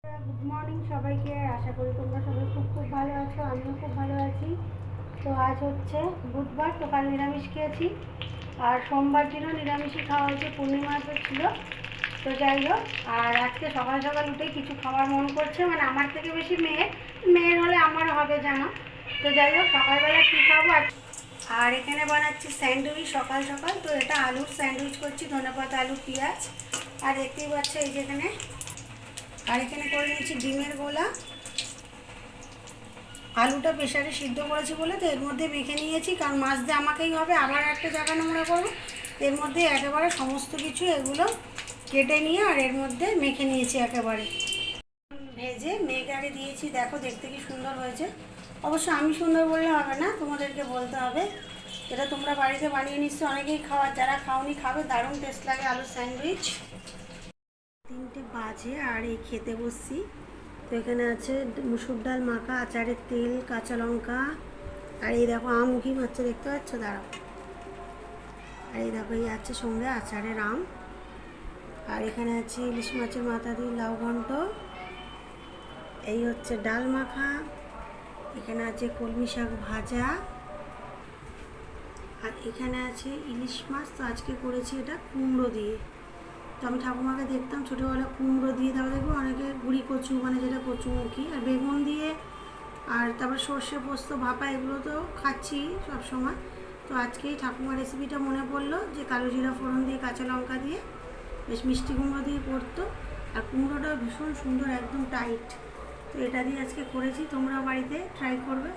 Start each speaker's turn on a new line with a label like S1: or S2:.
S1: Good morning সবাইকে। আশা করি তোমরা সবাই খুব খুব ভালো আছো, আমিও খুব ভালো আছি। তো আজ হচ্ছে বুধবার, তো কাল নিরামিষ খেয়েছি আর সোমবার দিনও নিরামিষই খাওয়া হয়েছে, পূর্ণিমা তো ছিল। তো যাই হোক, আর আজকে সকাল সকাল উঠেই কিছু খাওয়ার মন করছে, মানে আমার থেকে বেশি মেয়ের হলে আমারও হবে জানো। তো যাই হোক, সকালবেলা কী খাবো আর এখানে বানাচ্ছি স্যান্ডউইচ সকাল সকাল। তো এটা আলুর স্যান্ডউইচ করছি, ধনেপাতা, আলু, পেঁয়াজ। আর দেখতেই পাচ্ছ এই যেখানে, আর এখানে করে নিচ্ছি ডিমের গোলা। আলুটা প্রেশারে সিদ্ধ করেছি বলে তো এর মধ্যে মেখে নিয়েছি, কারণ মাছ দিয়ে আমাকেই হবে, আবার একটা জায়গা নোংরা করবো। এর মধ্যে একেবারে সমস্ত কিছু এগুলো কেটে নিয়ে আর এর মধ্যে মেখে নিয়েছি একেবারে। ভেজে মেঘে আগে দিয়েছি, দেখো দেখতে কি সুন্দর হয়েছে। অবশ্য আমি সুন্দর বললে হবে না, তোমাদেরকে বলতে হবে। এটা তোমরা বাড়িতে বানিয়ে নিশ্চয়ই অনেকেই খাওয়ার, যারা খাওনি খাবে, দারুণ টেস্ট লাগে আলুর স্যান্ডউইচ। 3টে বাজে আর এই খেতে বসছি। তো এখানে আছে মুসুর ডাল মাখা, আচারের তেল, কাঁচা লঙ্কা, আর এই দেখো আম উঠি মারছে, দেখতে পাচ্ছ, দাঁড়াও। আর এই দেখো এই আছে সঙ্গে আচারের আম। আর এখানে আছে ইলিশ মাছের মাথা দিয়ে লাউ ঘন্ট। এই হচ্ছে ডাল মাখা। এখানে আছে কলমি শাক ভাজা। আর এখানে আছে ইলিশ মাছ, তো আজকে করেছি এটা কুমড়ো দিয়ে। তো আমি ঠাকুমাকে দেখতাম ছোটোবেলা কুমড়ো দিয়ে, তারপর দেখবো অনেকে গুঁড়ি কচু, মানে যেটা কচুমুখী, আর বেগুন দিয়ে, আর তারপর সর্ষে পোস্ত ভাপা, এগুলো তো খাচ্ছি সব সময়। তো আজকেই ঠাকুমার রেসিপিটা মনে পড়লো যে কালো জিরা ফোড়ন দিয়ে, কাঁচা লঙ্কা দিয়ে, বেশ মিষ্টি কুমড়ো দিয়ে করতো। আর কুমড়োটাও ভীষণ সুন্দর, একদম টাইট। তো এটা দিয়ে আজকে করেছি, তোমরা বাড়িতে ট্রাই করবে।